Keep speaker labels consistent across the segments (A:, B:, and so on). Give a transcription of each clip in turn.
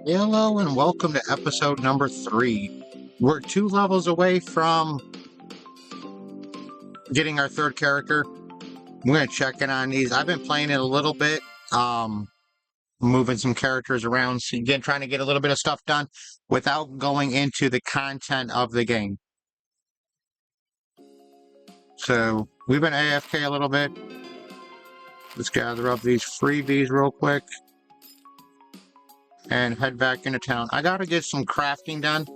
A: Hello and welcome to episode number 3. We're 2 levels away from getting our 3rd character. We're going to check in on these. I've been playing it a little bit, moving some characters around, again, trying to get a little bit of stuff done without going into the content of the game. So we've been AFK a little bit. Let's gather up these freebies real quick and head back into town. I got to get some crafting done.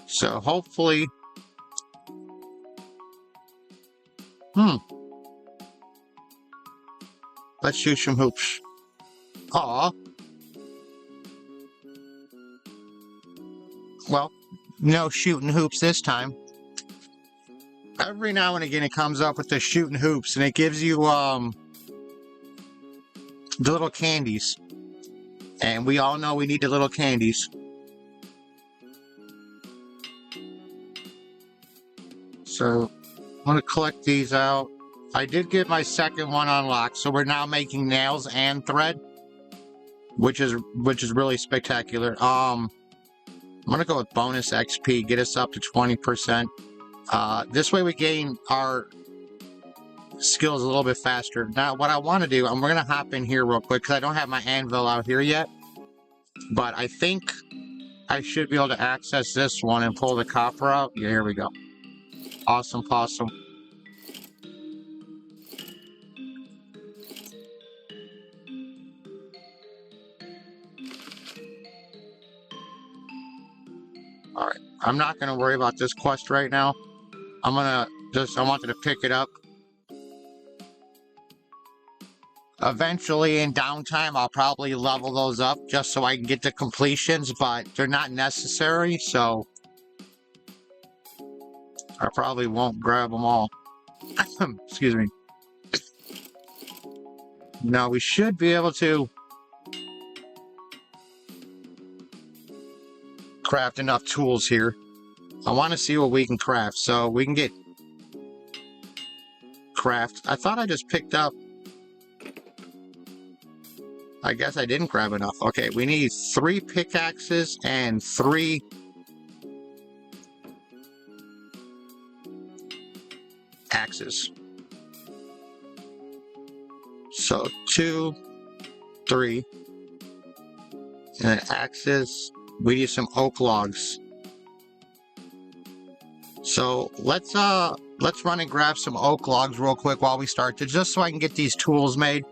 A: So hopefully... Let's shoot some hoops. Aw. Well, no shooting hoops this time. Every now and again it comes up with the shooting hoops and it gives you the little candies. And we all know we need the little candies. So I'm going to collect these out. I did get my 2nd one unlocked, so we're now making nails and thread, which is really spectacular. I'm going to go with bonus XP, get us up to 20%. This way we gain our skills a little bit faster. Now, what I want to do, and we're going to hop in here real quick, because I don't have my anvil out here yet, but I think I should be able to access this one and pull the copper out. Yeah, here we go. Awesome possum. Alright, I'm not going to worry about this quest right now. I wanted to pick it up. Eventually, in downtime, I'll probably level those up just so I can get the completions, but they're not necessary, so I probably won't grab them all. Excuse me. No, we should be able to craft enough tools here. I want to see what we can craft, so we can get craft. I thought I just picked up. I guess I didn't grab enough. Okay, we need 3 pickaxes and 3 axes. So 2, 3, and then axes. We need some oak logs. So let's run and grab some oak logs real quick while we start, just so I can get these tools made.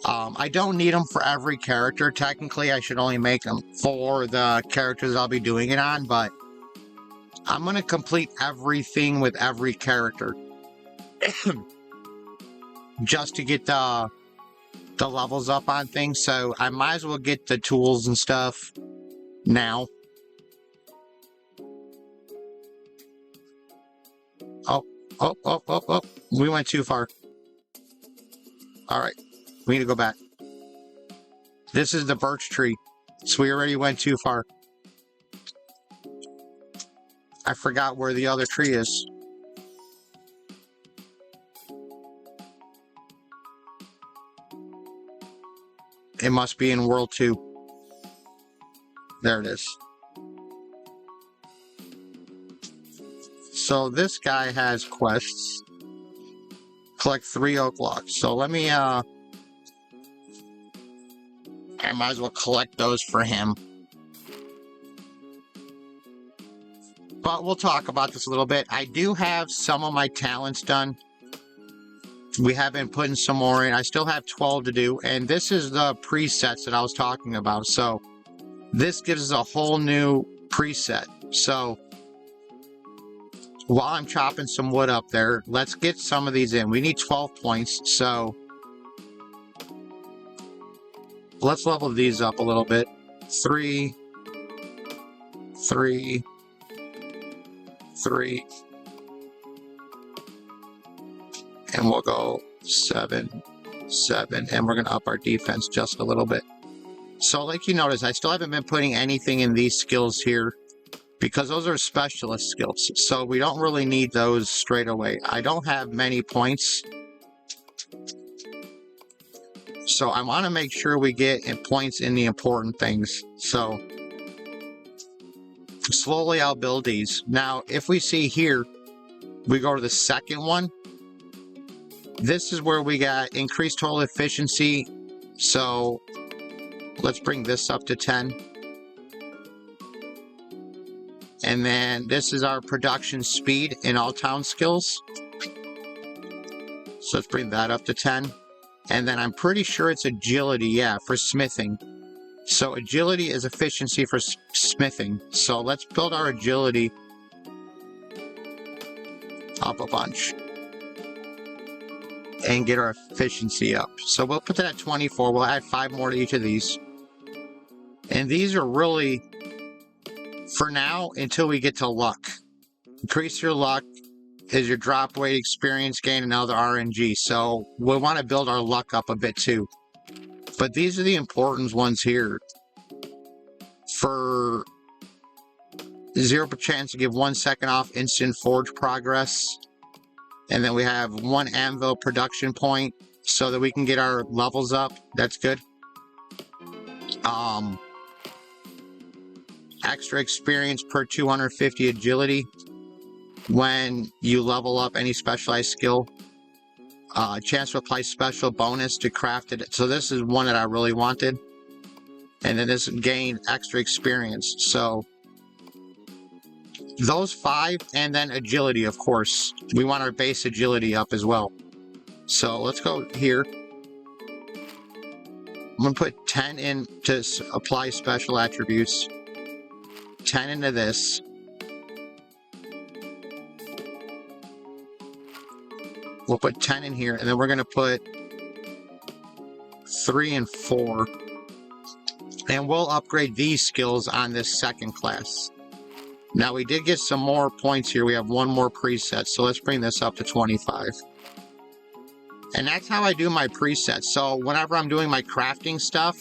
A: I don't need them for every character. Technically, I should only make them for the characters I'll be doing it on, but I'm going to complete everything with every character. Just to get the levels up on things, so I might as well get the tools and stuff now. Oh. We went too far. Alright. We need to go back. This is the birch tree. So we already went too far. I forgot where the other tree is. It must be in World 2. There it is. So this guy has quests. Collect 3 oak logs. So let me, I might as well collect those for him. But we'll talk about this a little bit. I do have some of my talents done. We have been putting some more in. I still have 12 to do. And this is the presets that I was talking about. So this gives us a whole new preset. So while I'm chopping some wood up there, let's get some of these in. We need 12 points. So let's level these up a little bit. 3, 3, 3. And we'll go 7, 7. And we're going to up our defense just a little bit. So like you notice, I still haven't been putting anything in these skills here, because those are specialist skills. So we don't really need those straight away. I don't have many points. So I want to make sure we get points in the important things. So slowly I'll build these. Now, if we see here, we go to the second one. This is where we got increased total efficiency. So let's bring this up to 10. And then this is our production speed in all town skills. So let's bring that up to 10. And then I'm pretty sure it's agility, yeah, for smithing. So agility is efficiency for smithing. So let's build our agility up a bunch and get our efficiency up. So we'll put that at 24. We'll add 5 more to each of these. And these are really, for now, until we get to luck. Increase your luck is your drop weight, experience gain, and other RNG. So we want to build our luck up a bit too. But these are the important ones here. For 0% chance to give 1 second off instant forge progress. And then we have 1 anvil production point so that we can get our levels up. That's good. Extra experience per 250 agility when you level up any specialized skill. Chance to apply special bonus to craft it. So this is one that I really wanted. And then this gain extra experience. So those 5, and then agility, of course. We want our base agility up as well. So let's go here. I'm going to put 10 in to apply special attributes. 10 into this. We'll put 10 in here, and then we're going to put 3 and 4. And we'll upgrade these skills on this second class. Now, we did get some more points here. We have 1 more preset, so let's bring this up to 25. And that's how I do my presets. So whenever I'm doing my crafting stuff,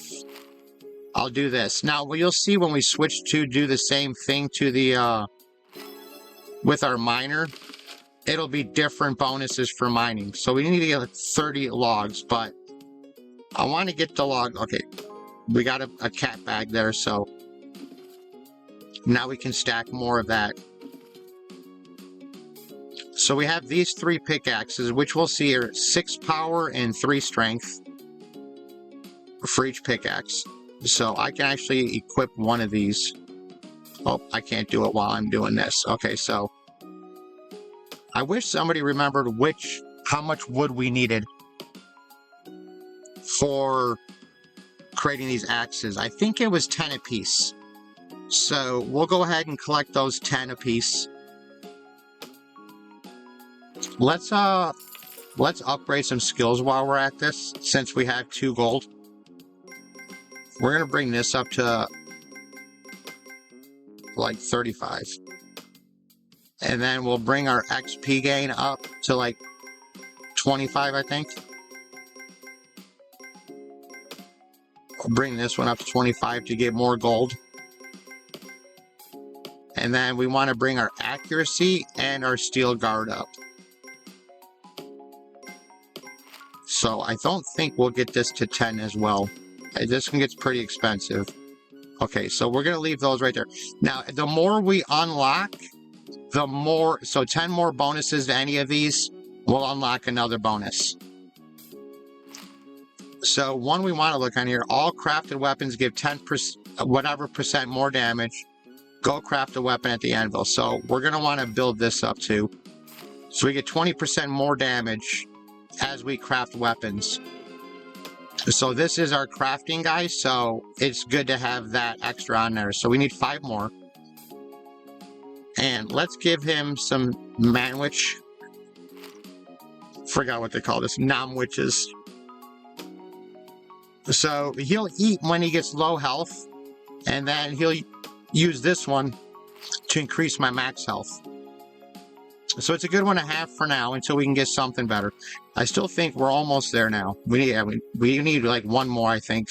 A: I'll do this. Now, you'll see when we switch to do the same thing to the with our miner, it'll be different bonuses for mining. So we need to get 30 logs, but I want to get the log. Okay, we got a cat bag there, so now we can stack more of that. So we have these 3 pickaxes, which we'll see are 6 power and 3 strength for each pickaxe. So I can actually equip one of these. Oh, I can't do it while I'm doing this. Okay, so I wish somebody remembered how much wood we needed for creating these axes. I think it was 10 apiece. So we'll go ahead and collect those 10 apiece. Let's upgrade some skills while we're at this, since we have 2 gold. We're gonna bring this up to like 35. And then we'll bring our XP gain up to like 25, I think. I'll bring this one up to 25 to get more gold. And then we want to bring our accuracy and our steel guard up. So I don't think we'll get this to 10 as well. This one gets pretty expensive. Okay, so we're going to leave those right there. Now, the more we unlock, the more, so 10 more bonuses to any of these will unlock another bonus. So one we want to look on here, all crafted weapons give 10%, whatever percent more damage. Go craft a weapon at the anvil. So we're going to want to build this up too. So we get 20% more damage as we craft weapons. So this is our crafting, guys. So it's good to have that extra on there. So we need 5 more. And let's give him some manwich. Forgot what they call this. Nomwitches. So he'll eat when he gets low health. And then he'll use this one to increase my max health. So it's a good one to have for now until we can get something better. I still think we're almost there now. We need like 1 more, I think.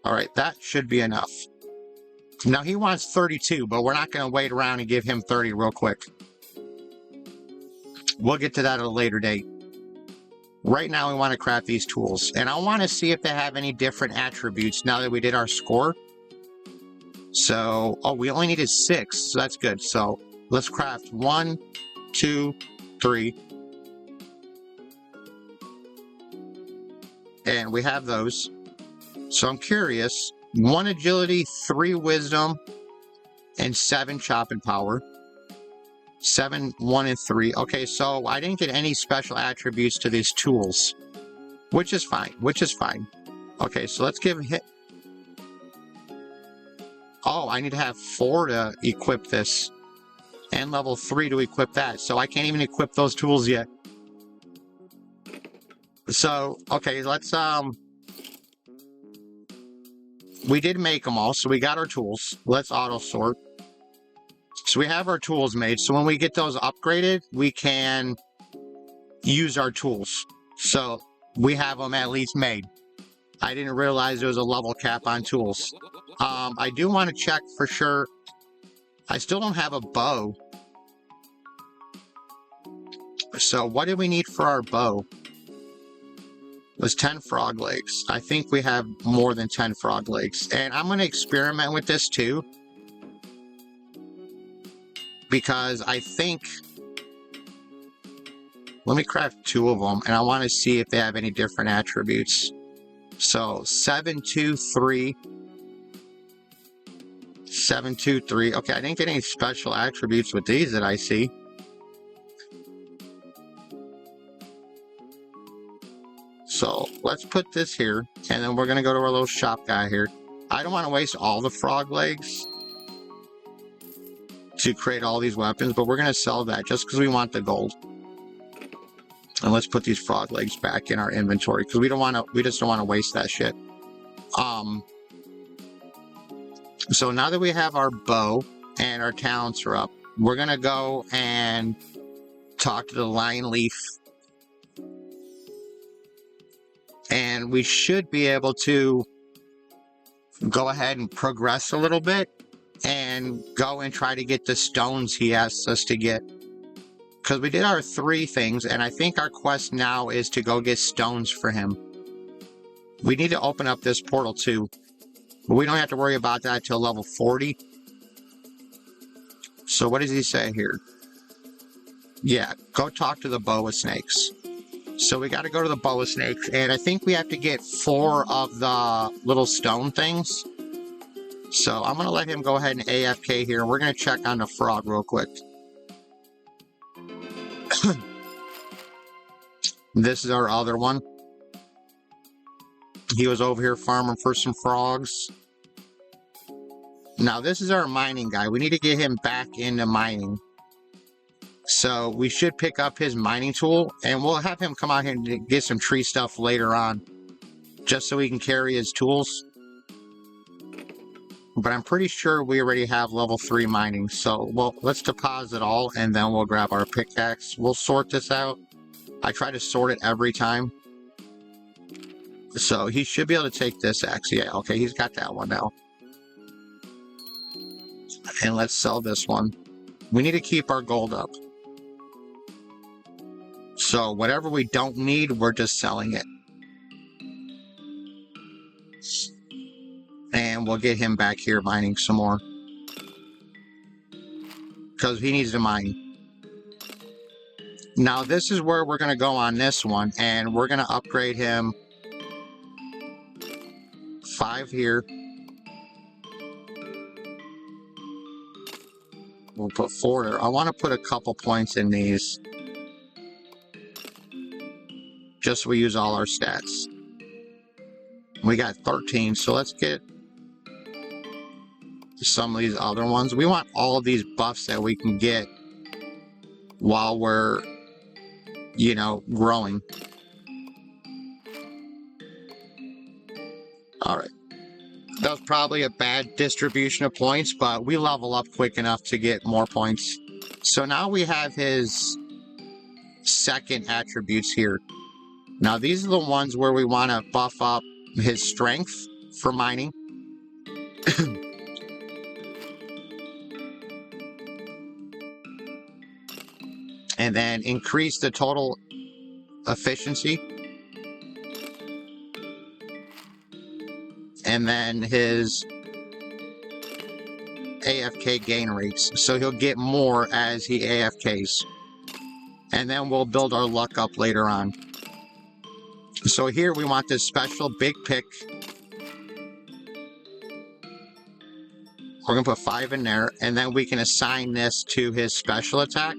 A: All right, that should be enough. Now he wants 32, but we're not going to wait around and give him 30 real quick. We'll get to that at a later date. right now we want to craft these tools. And I want to see if they have any different attributes now that we did our score. So, oh, we only needed 6, so that's good. So let's craft 1, 2, 3. And we have those. So I'm curious. 1 agility, 3 wisdom, and 7 chopping power. 7, 1, and 3. Okay, so I didn't get any special attributes to these tools, which is fine. Okay, so let's give hit. Oh, I need to have 4 to equip this, and level 3 to equip that. So I can't even equip those tools yet. So, okay, let's, we did make them all, so we got our tools. Let's auto sort. So we have our tools made, so when we get those upgraded, we can use our tools. So we have them at least made. I didn't realize there was a level cap on tools. I do want to check for sure. I still don't have a bow. So what do we need for our bow? It was 10 frog legs. I think we have more than 10 frog legs. And I'm going to experiment with this too, because I think, let me craft 2 of them, and I want to see if they have any different attributes. So 7, 2, 3. 7, 2, 3. Okay, I didn't get any special attributes with these that I see. So let's put this here, and then we're going to go to our little shop guy here. I don't want to waste all the frog legs to create all these weapons, but we're going to sell that just because we want the gold. And let's put these frog legs back in our inventory because we just don't want to waste that shit. So now that we have our bow and our talents are up, we're going to go and talk to the lion leaf. And we should be able to go ahead and progress a little bit and go and try to get the stones he asks us to get. Because we did our 3 things, and I think our quest now is to go get stones for him. We need to open up this portal too. But we don't have to worry about that till level 40. So what does he say here? Yeah, go talk to the boa snakes. So we got to go to the boa snakes, and I think we have to get 4 of the little stone things. So I'm going to let him go ahead and AFK here, and we're going to check on the frog real quick. This is our other one. He was over here farming for some frogs. Now this is our mining guy. We need to get him back into mining. So we should pick up his mining tool, and we'll have him come out here and get some tree stuff later on, just so he can carry his tools. But I'm pretty sure we already have level 3 mining. So, well, let's deposit all, and then we'll grab our pickaxe. We'll sort this out. I try to sort it every time. So he should be able to take this axe. Yeah, okay, he's got that one now. And let's sell this one. We need to keep our gold up. So whatever we don't need, we're just selling it. And we'll get him back here mining some more. Because he needs to mine. Now this is where we're going to go on this one. And we're going to upgrade him 5 here. We'll put 4 there. I want to put a couple points in these. Just so we use all our stats. We got 13, so let's get some of these other ones. We want all of these buffs that we can get while we're, you know, growing. Alright. That was probably a bad distribution of points, but we level up quick enough to get more points. So now we have his second attributes here. Now these are the ones where we want to buff up his strength for mining. And then increase the total efficiency. and then his AFK gain rates. So he'll get more as he AFKs. And then we'll build our luck up later on. So here we want this special big pick. We're going to put 5 in there, and then we can assign this to his special attack.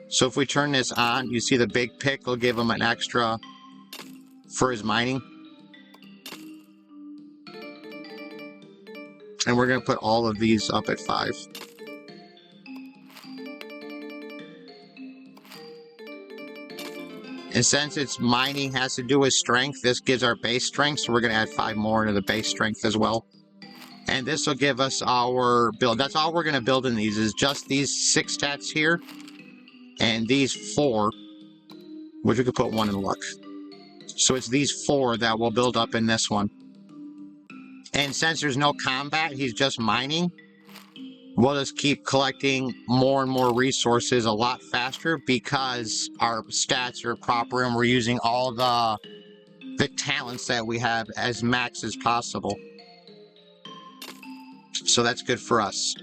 A: So if we turn this on, you see the big pick will give him an extra for his mining. And we're going to put all of these up at 5. And since it's mining has to do with strength, this gives our base strength, so we're going to add 5 more into the base strength as well. And this will give us our build. That's all we're going to build in these, is just these 6 stats here, and these 4, which we could put 1 in luck. So it's these 4 that will build up in this one. And since there's no combat, he's just mining, we'll just keep collecting more and more resources a lot faster because our stats are proper and we're using all the talents that we have as max as possible. So that's good for us.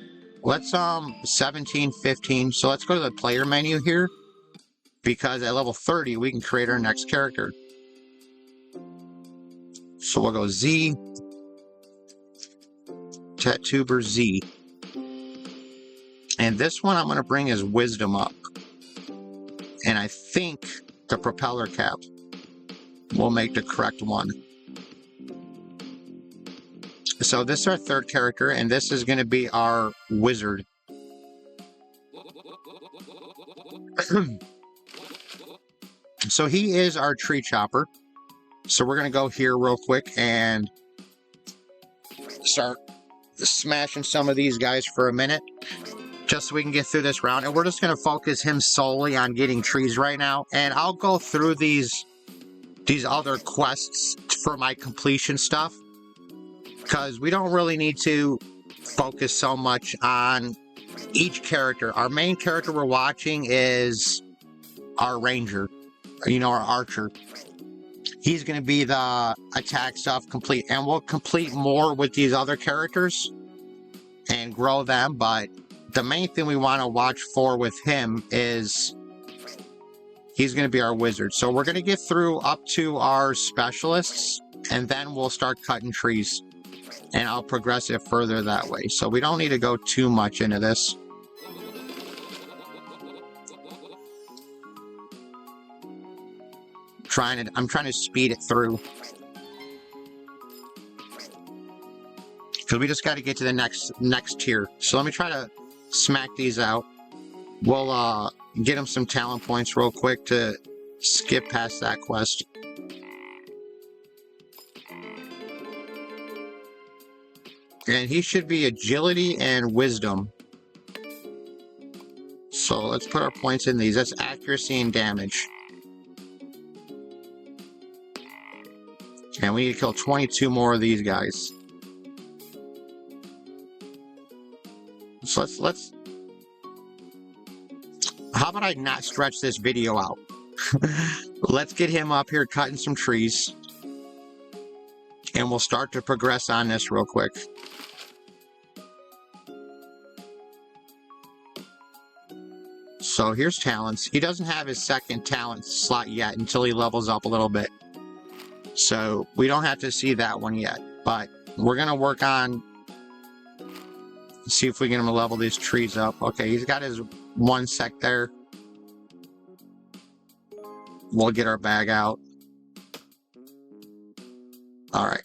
A: Let's 17, 15. So let's go to the player menu here, because at level 30 we can create our next character. So we'll go Z, Tattoober Z. And this one I'm going to bring his wisdom up. And I think the propeller cap will make the correct one. So this is our 3rd character, and this is going to be our wizard. So he is our tree chopper. So we're going to go here real quick and start smashing some of these guys for a minute, just so we can get through this round. And we're just going to focus him solely on getting trees right now. And I'll go through these other quests for my completion stuff, because we don't really need to focus so much on each character. Our main character we're watching is our ranger, our archer. He's going to be the attack stuff complete, and we'll complete more with these other characters and grow them, but the main thing we want to watch for with him is he's going to be our wizard. So we're going to get through up to our specialists, and then we'll start cutting trees. And I'll progress it further that way. So we don't need to go too much into this. I'm trying to speed it through, because we just got to get to the next tier. So let me try to smack these out. We'll get him some talent points real quick to skip past that quest. And he should be agility and wisdom. So let's put our points in these. That's accuracy and damage. And we need to kill 22 more of these guys. So let's how about I not stretch this video out? Let's get him up here cutting some trees, and we'll start to progress on this real quick. So here's talents. He doesn't have his 2nd talent slot yet until he levels up a little bit. So we don't have to see that one yet, but we're going to work on, see if we can level these trees up. Okay, he's got his 1 sec there. We'll get our bag out. All right.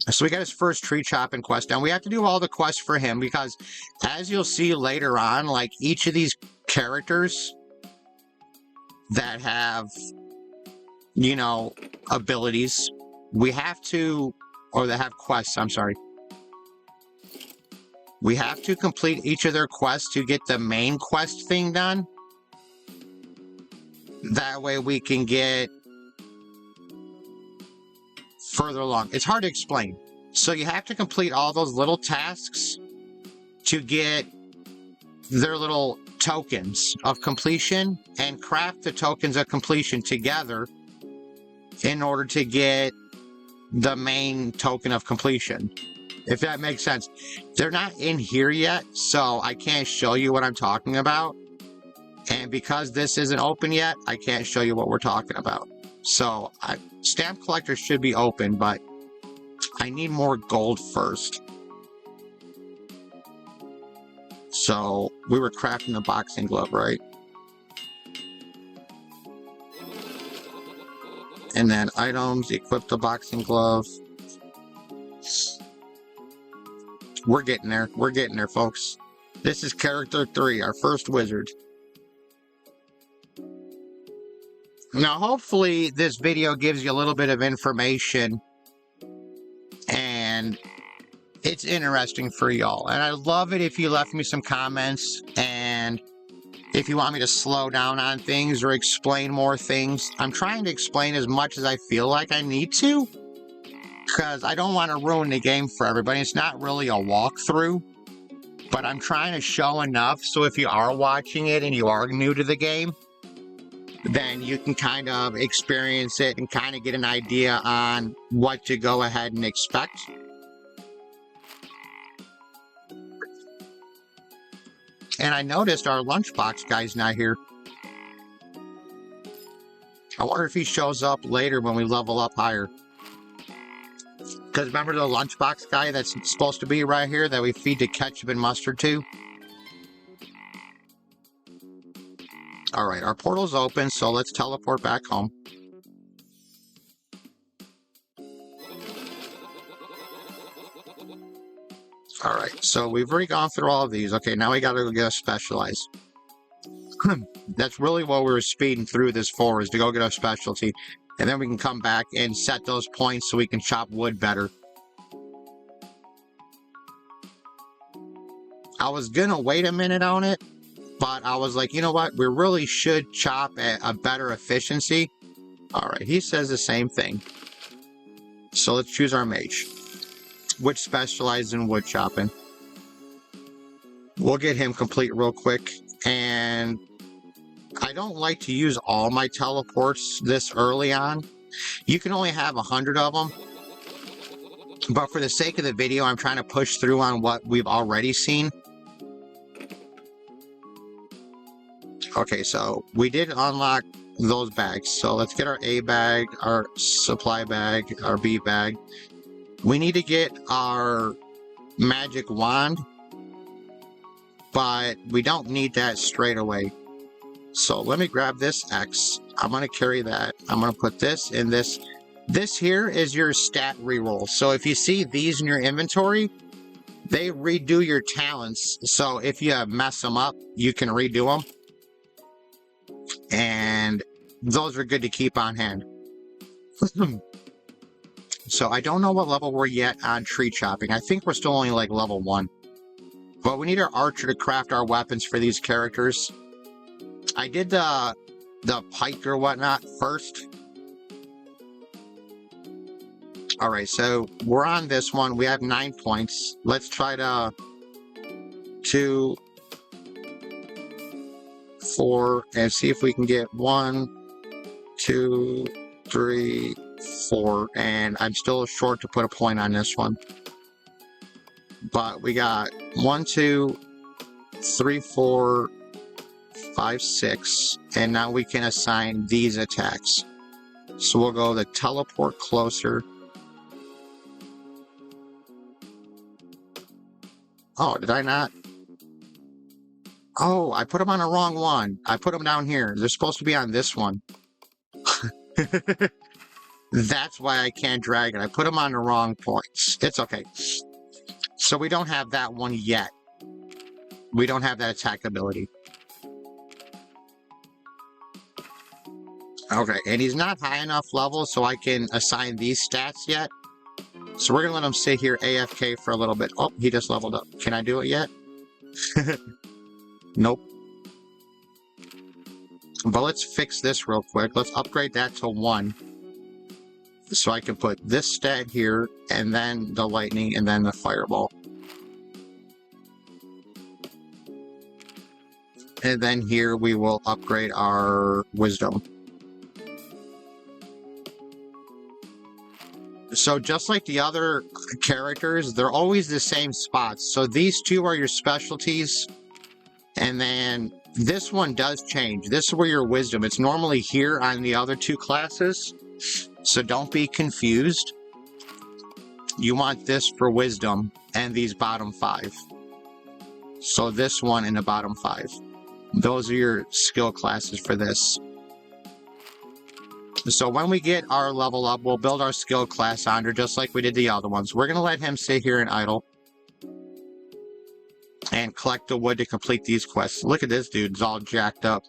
A: So we got his first tree chopping quest done. We have to do all the quests for him because, as you'll see later on, like each of these characters that have, abilities, we have to, or that have quests, I'm sorry. We have to complete each of their quests to get the main quest thing done. That way we can get further along. It's hard to explain. So you have to complete all those little tasks to get their little tokens of completion and craft the tokens of completion together in order to get the main token of completion, if that makes sense. They're not in here yet, so I can't show you what I'm talking about. And because this isn't open yet, I can't show you what we're talking about. So stamp collector should be open, but I need more gold first. So we were crafting the boxing glove, right? And then items, equip the boxing glove. We're getting there. We're getting there, folks. This is character 3, our first wizard. Now, hopefully this video gives you a little bit of information and it's interesting for y'all. And I love it if you left me some comments and if you want me to slow down on things or explain more things. I'm trying to explain as much as I feel like I need to, because I don't want to ruin the game for everybody. It's not really a walkthrough, but I'm trying to show enough so if you are watching it and you are new to the game, then you can kind of experience it and kind of get an idea on what to go ahead and expect. And I noticed our lunchbox guy's not here. I wonder if he shows up later when we level up higher. Because remember the lunchbox guy that's supposed to be right here that we feed the ketchup and mustard to? Alright, our portal's open, so let's teleport back home. Alright, so we've already gone through all of these. Okay, now we gotta go get a specialized. That's really what we were speeding through this for, is to go get a specialty. And then we can come back and set those points so we can chop wood better. I was gonna wait a minute on it, but I was like, you know what? We really should chop at a better efficiency. Alright, he says the same thing. So let's choose our mage, which specializes in wood chopping. We'll get him complete real quick. And I don't like to use all my teleports this early on. You can only have 100 of them. But for the sake of the video, I'm trying to push through on what we've already seen. Okay, so we did unlock those bags. So let's get our A bag, our supply bag, our B bag. We need to get our magic wand, but we don't need that straight away. So let me grab this X. I'm going to carry that. I'm going to put this in this. This here is your stat reroll. So if you see these in your inventory, they redo your talents. So if you mess them up, you can redo them. And those are good to keep on hand. So I don't know what level we're yet on tree chopping. I think we're still only like level 1. But we need our archer to craft our weapons for these characters. I did the pike or whatnot first. Alright, so we're on this one. We have 9 points. Let's try to 2, 4, and see if we can get 1, 2, 3, 4. And I'm still short to put a point on this one. But we got 1, 2, 3, 4, 5, 6, and now we can assign these attacks. So we'll go the teleport closer. Oh, did I not? Oh, I put them on the wrong one. I put them down here. They're supposed to be on this one. That's why I can't drag it. I put them on the wrong points. It's okay. So we don't have that one yet. We don't have that attack ability. Okay, and he's not high enough level so I can assign these stats yet. So we're going to let him sit here AFK for a little bit. Oh, he just leveled up. Can I do it yet? Nope. But let's fix this real quick. Let's upgrade that to 1. So I can put this stat here, and then the lightning, and then the fireball. And then here we will upgrade our wisdom. So just like the other characters, they're always the same spots. So these two are your specialties. And then this one does change. This is where your wisdom. It's normally here on the other two classes. So don't be confused. You want this for wisdom and these bottom 5. So this one in the bottom 5. Those are your skill classes for this. So when we get our level up, we'll build our skill class under just like we did the other ones. We're going to let him sit here and idle and collect the wood to complete these quests. Look at this dude, it's all jacked up.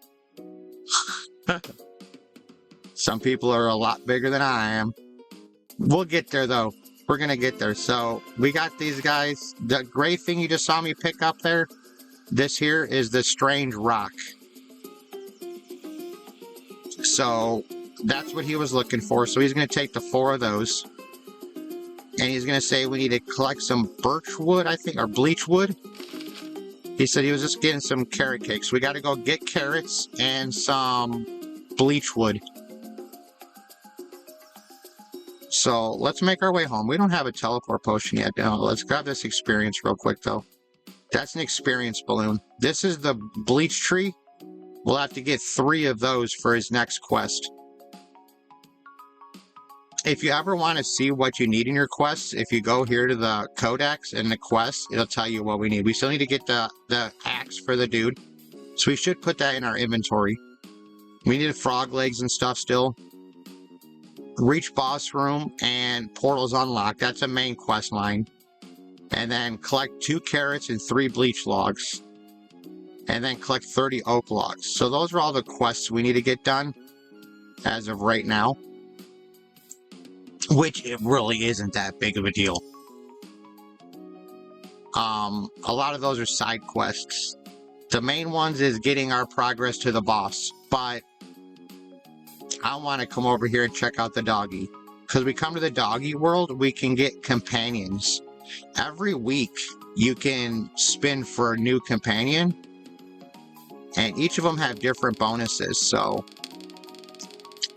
A: Some people are a lot bigger than I am. We'll get there though. We're going to get there. So we got these guys. The gray thing you just saw me pick up there, this here is the strange rock. So that's what he was looking for. So he's going to take the 4 of those. And he's going to say we need to collect some birch wood, I think, or bleach wood. He said he was just getting some carrot cakes. We got to go get carrots and some bleach wood. So let's make our way home. We don't have a teleport potion yet. No, let's grab this experience real quick, though. That's an experience balloon. This is the bleach tree. We'll have to get 3 of those for his next quest. If you ever want to see what you need in your quests, if you go here to the codex and the quest, it'll tell you what we need. We still need to get the axe for the dude. So we should put that in our inventory. We need frog legs and stuff still. Reach boss room and portals unlocked. That's a main quest line. And then collect 2 carrots and 3 bleach logs. And then collect 30 oak logs. So those are all the quests we need to get done as of right now. Which it really isn't that big of a deal. A lot of those are side quests. The main ones is getting our progress to the boss. But I want to come over here and check out the doggy. Because we come to the doggy world, we can get companions. Every week, you can spin for a new companion. And each of them have different bonuses. So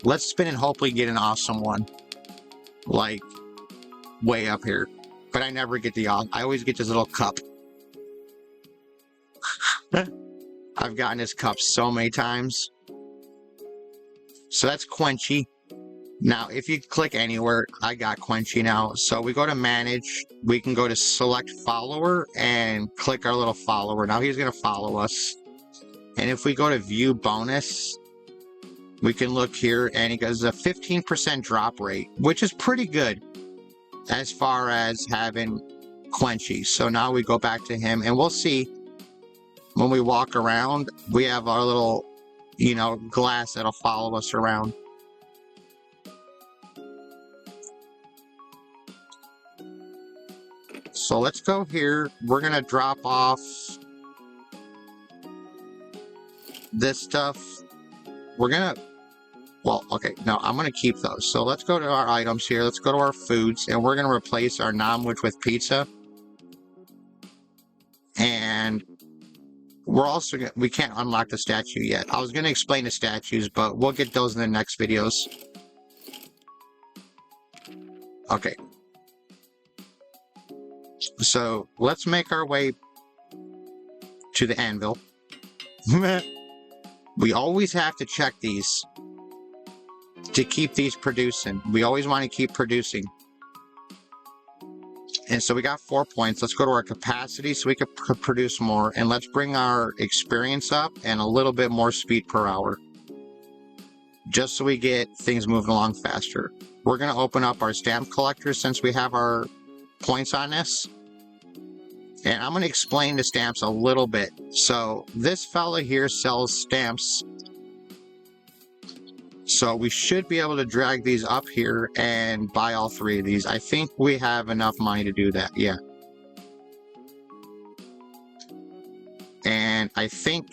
A: let's spin and hopefully get an awesome one. Like, way up here. But I never get the... I always get this little cup. I've gotten this cup so many times. So that's Quenchy. Now, if you click anywhere, I got Quenchy now. So we go to Manage. We can go to Select Follower and click our little follower. Now he's going to follow us. And if we go to View Bonus... we can look here, and he goes a 15% drop rate, which is pretty good as far as having Quenchy. So now we go back to him, and we'll see when we walk around, we have our little, you know, glass that'll follow us around. So let's go here. We're going to drop off this stuff. We're going to... well, okay, no, I'm going to keep those. So let's go to our items here. Let's go to our foods, and we're going to replace our non-witch with pizza. And we're also going to... we can't unlock the statue yet. I was going to explain the statues, but we'll get those in the next videos. Okay. So let's make our way to the anvil. We always have to check these to keep these producing. We always want to keep producing. And so we got 4 points. Let's go to our capacity so we can produce more. And let's bring our experience up and a little bit more speed per hour. Just so we get things moving along faster. We're going to open up our stamp collector since we have our points on this. And I'm going to explain the stamps a little bit. So this fella here sells stamps. So we should be able to drag these up here and buy all 3 of these. I think we have enough money to do that. Yeah. And I think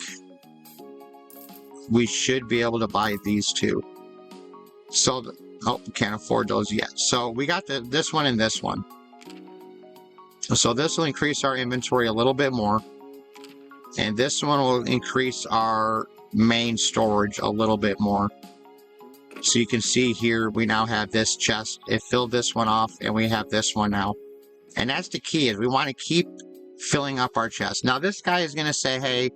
A: we should be able to buy these too. So, oh, can't afford those yet. So we got this one and this one. So this will increase our inventory a little bit more. And this one will increase our main storage a little bit more. So you can see here, we now have this chest. It filled this one off, and we have this one now. And that's the key, is we want to keep filling up our chest. Now, this guy is going to say, hey,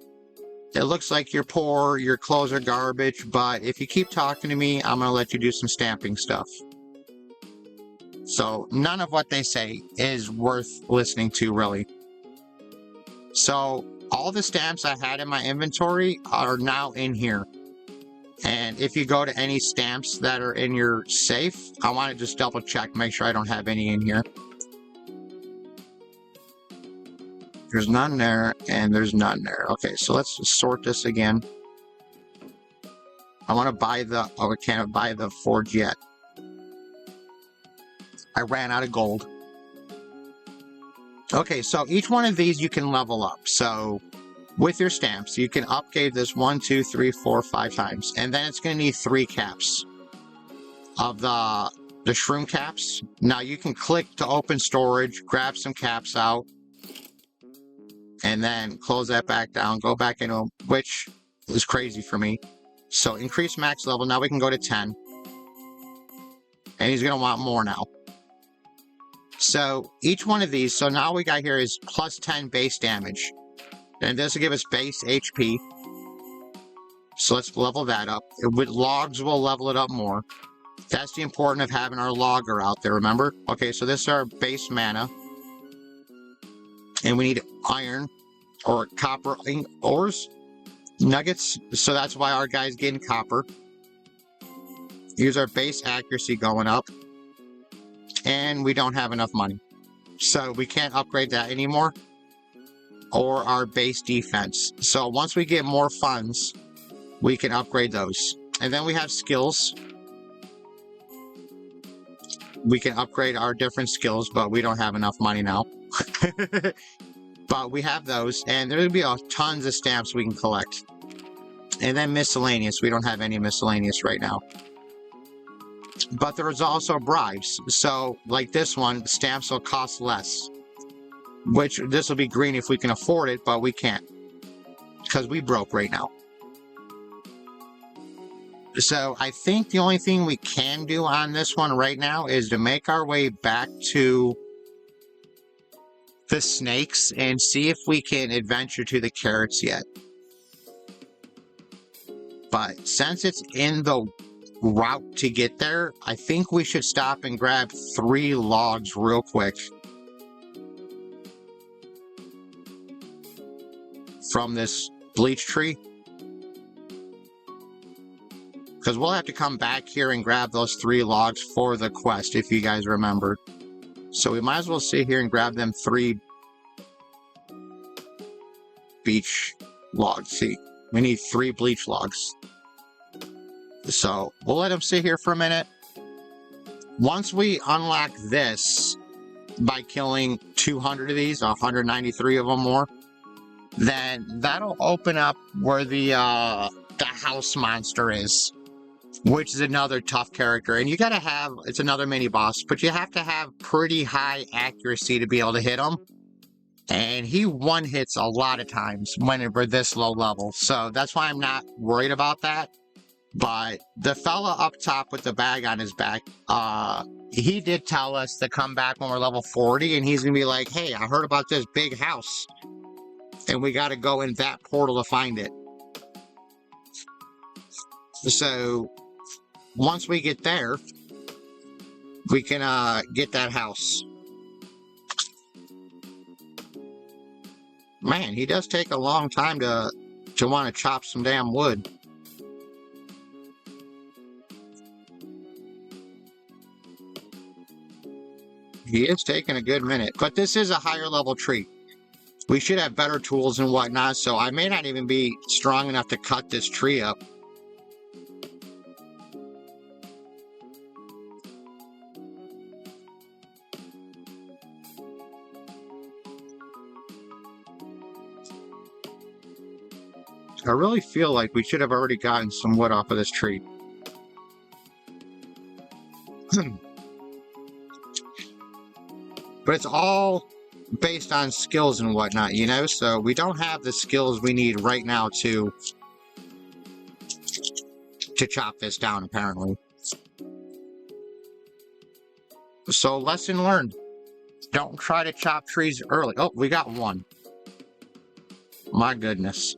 A: it looks like you're poor, your clothes are garbage, but if you keep talking to me, I'm going to let you do some stamping stuff. So none of what they say is worth listening to, really. So all the stamps I had in my inventory are now in here. And if you go to any stamps that are in your safe, I want to just double check, make sure I don't have any in here. There's none there, and there's none there. Okay, so let's sort this again. I want to buy the... Oh, I can't buy the forge yet. I ran out of gold. Okay, so each one of these you can level up. So with your stamps, you can upgrade this 1, 2, 3, 4, 5 times. And then it's going to need 3 caps of the shroom caps. Now you can click to open storage, grab some caps out, and then close that back down, go back into them, which is crazy for me. So increase max level. Now we can go to 10. And he's going to want more now. So each one of these, so now we got here is plus 10 base damage. And this will give us base HP. So let's level that up. With logs, we'll level it up more. That's the importance of having our logger out there, remember? Okay, so this is our base mana. And we need iron or copper ores, nuggets. So that's why our guy's getting copper. Here's our base accuracy going up. And we don't have enough money. So we can't upgrade that anymore. Or our base defense. So once we get more funds, we can upgrade those. And then we have skills. We can upgrade our different skills, but we don't have enough money now. But we have those, and there'll be tons of stamps we can collect. And then miscellaneous. We don't have any miscellaneous right now. But there's also bribes. So, like this one, stamps will cost less. Which, this will be green if we can afford it, but we can't. Because we broke right now. So, I think the only thing we can do on this one right now is to make our way back to the snakes and see if we can adventure to the carrots yet. But since it's in the route to get there, I think we should stop and grab 3 logs real quick from this bleach tree, because we'll have to come back here and grab those 3 logs for the quest, if you guys remember. So we might as well sit here and grab them 3 beach logs. See, we need 3 bleach logs. So we'll let them sit here for a minute. Once we unlock this by killing 200 of these, 193 of them more, then that'll open up where the house monster is, which is another tough character. And you gotta have, it's another mini boss, but you have to have pretty high accuracy to be able to hit him. And he one hits a lot of times when we're this low level. So that's why I'm not worried about that. But the fella up top with the bag on his back, he did tell us to come back when we're level 40, and he's gonna be like, hey, I heard about this big house, and we gotta go in that portal to find it. So once we get there, we can get that house. Man, he does take a long time to want to chop some damn wood. He is taking a good minute, but this is a higher level tree. We should have better tools and whatnot, so I may not even be strong enough to cut this tree up. I really feel like we should have already gotten some wood off of this tree. But it's all based on skills and whatnot, you know? So we don't have the skills we need right now to chop this down, apparently. So lesson learned. Don't try to chop trees early. Oh, we got one. My goodness.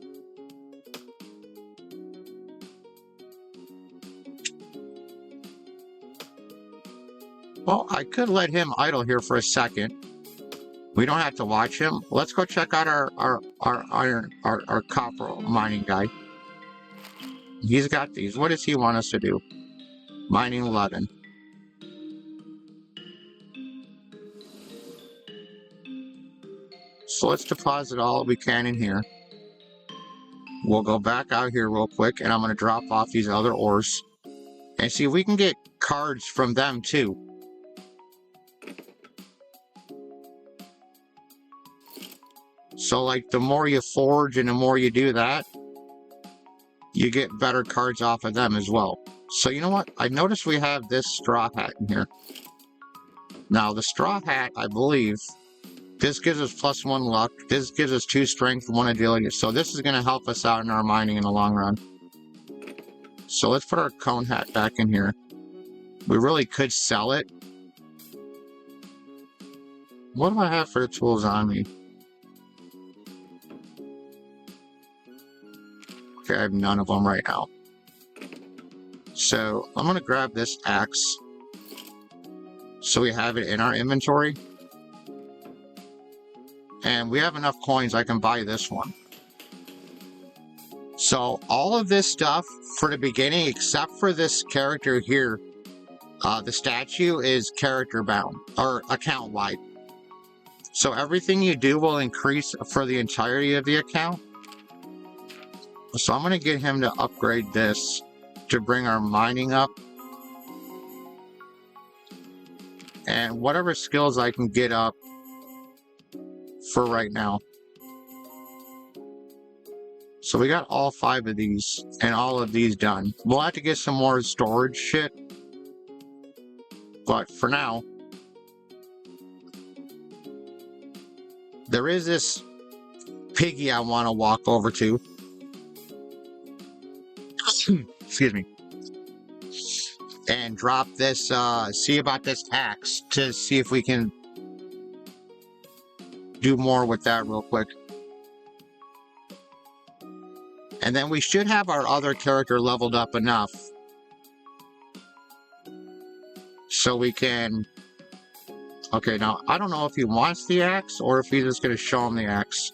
A: Well, I could let him idle here for a second. We don't have to watch him. Let's go check out our copper mining guy. He's got these. What does he want us to do? Mining 11. So let's deposit all we can in here. We'll go back out here real quick, and I'm going to drop off these other ores and see if we can get cards from them too. So like the more you forge and the more you do that, you get better cards off of them as well. So you know what? I noticed we have this straw hat in here. Now the straw hat, I believe, this gives us +1 luck. This gives us 2 strength, 1 agility. So this is going to help us out in our mining in the long run. So let's put our cone hat back in here. We really could sell it. What do I have for the tools on me? Okay, I have none of them right now. So I'm going to grab this axe so we have it in our inventory. And we have enough coins, I can buy this one. So all of this stuff for the beginning, except for this character here, the statue is character bound or account wide. So everything you do will increase for the entirety of the account. So I'm going to get him to upgrade this to bring our mining up. And whatever skills I can get up for right now. So we got all 5 of these and all of these done. We'll have to get some more storage shit. But for now, there is this piggy I want to walk over to. Excuse me. And drop this, see about this axe to see if we can do more with that real quick. And then we should have our other character leveled up enough so we can... Okay, now, I don't know if he wants the axe or if he's just going to show him the axe.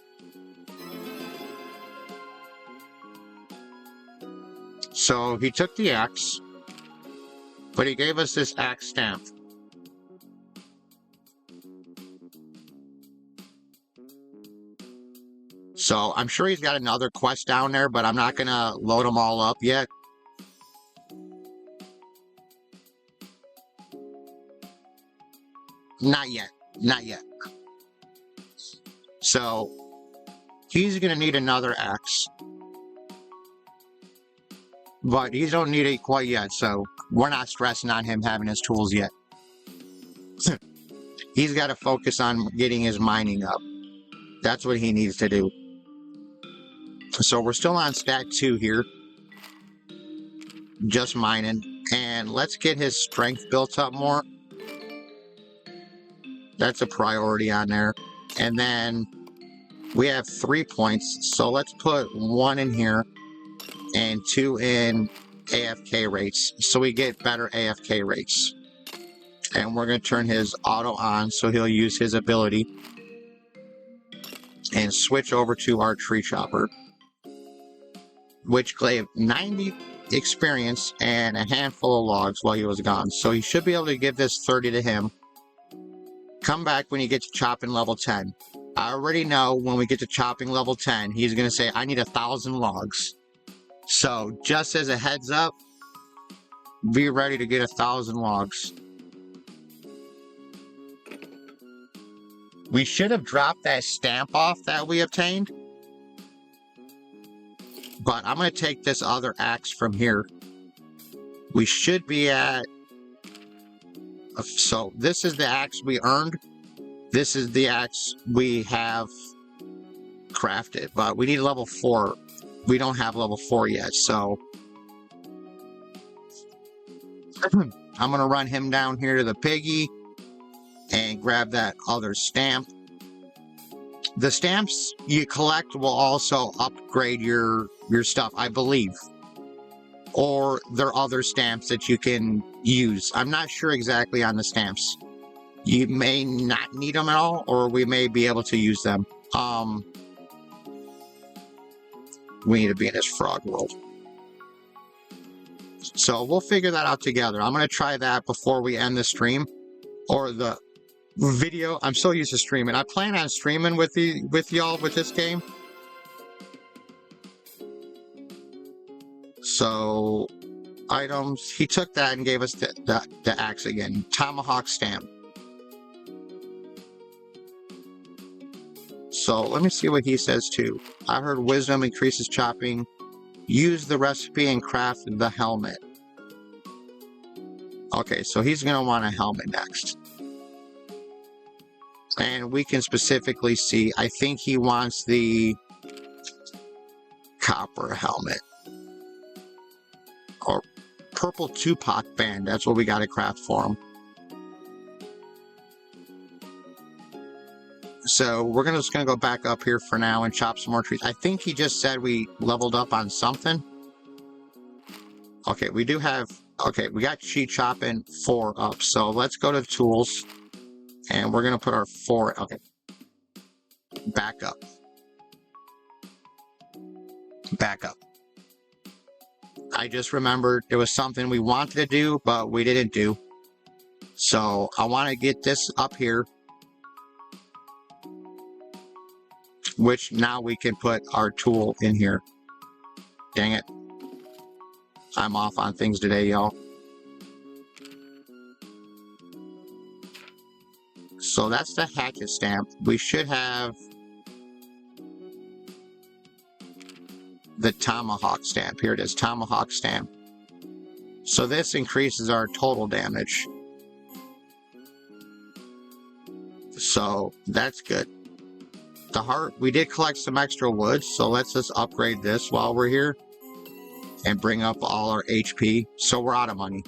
A: So he took the axe, but he gave us this axe stamp. So I'm sure he's got another quest down there, but I'm not going to load them all up yet. Not yet. Not yet. So he's going to need another axe. But he don't need it quite yet, so we're not stressing on him having his tools yet. He's got to focus on getting his mining up. That's what he needs to do. So we're still on stat 2 here. Just mining. And let's get his strength built up more. That's a priority on there. And then we have 3 points. So let's put 1 in here and 2 in AFK rates. So we get better AFK rates. And we're going to turn his auto on so he'll use his ability. And switch over to our tree chopper, which gave 90 experience and a handful of logs while he was gone. So he should be able to give this 30 to him. Come back when he gets to chopping level 10. I already know when we get to chopping level 10, he's going to say, I need 1,000 logs. So just as a heads up, be ready to get 1,000 logs. We should have dropped that stamp off that we obtained. But I'm going to take this other axe from here. We should be at... So this is the axe we earned. This is the axe we have crafted. But we need level 4. We don't have level 4 yet, so... I'm going to run him down here to the piggy and grab that other stamp. The stamps you collect will also upgrade your stuff, I believe. Or there are other stamps that you can use. I'm not sure exactly on the stamps. You may not need them at all, or we may be able to use them. We need to be in this frog world. So we'll figure that out together. I'm going to try that before we end the stream or the video. I'm so used to streaming. I plan on streaming with y'all with this game. So items, he took that and gave us the axe again. Tomahawk stamp. So let me see what he says too. I heard wisdom increases chopping. Use the recipe and craft the helmet. Okay, so he's going to want a helmet next. And we can specifically see, I think he wants the copper helmet. Or purple Tupac band. That's what we got to craft for him. So we're just going to go back up here for now and chop some more trees. I think he just said we leveled up on something. Okay, we do have... Okay, we got tree chopping 4 up. So let's go to tools. And we're going to put our 4... Okay. Back up. Back up. I just remembered there was something we wanted to do, but we didn't do. So I want to get this up here. Which now we can put our tool in here. Dang it. I'm off on things today, y'all. So that's the hatchet stamp. We should have the tomahawk stamp. Here it is, tomahawk stamp. So this increases our total damage. So that's good. The heart, we did collect some extra wood, so let's just upgrade this while we're here and bring up all our HP. So we're out of money.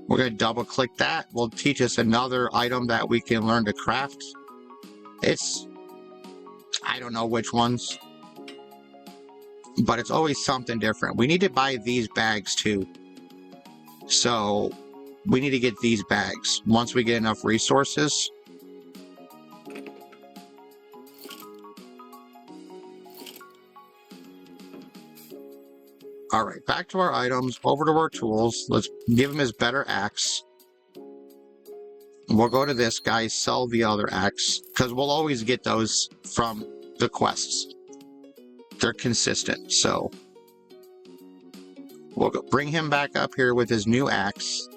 A: We're going to double click that. Will teach us another item that we can learn to craft. It's, I don't know which ones, but it's always something different. We need to buy these bags too. So we need to get these bags once we get enough resources. All right, back to our items, over to our tools. Let's give him his better axe. We'll go to this guy, sell the other axe, because we'll always get those from the quests. They're consistent, so we'll go bring him back up here with his new axe.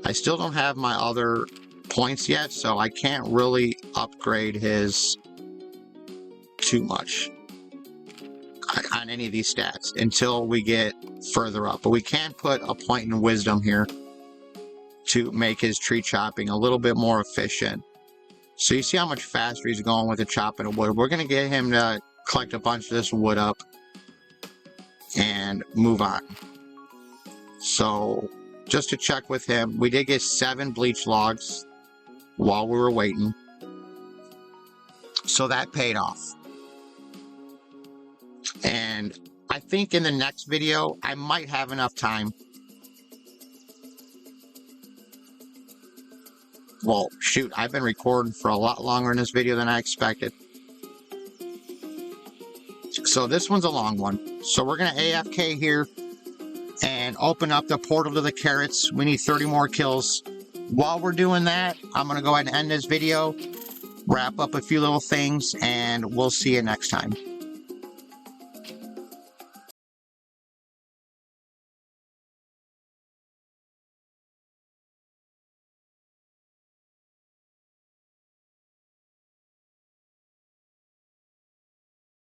A: I still don't have my other points yet, so I can't really upgrade his too much on any of these stats until we get further up. But we can put a point in wisdom here to make his tree chopping a little bit more efficient. So you see how much faster he's going with the chopping of wood. We're going to get him to collect a bunch of this wood up and move on. So just to check with him, we did get 7 bleach logs while we were waiting. So that paid off. And I think in the next video, I might have enough time. Well, shoot, I've been recording for a lot longer in this video than I expected. So this one's a long one. So we're going to AFK here and open up the portal to the carrots. We need 30 more kills. While we're doing that, I'm going to go ahead and end this video, wrap up a few little things, and we'll see you next time.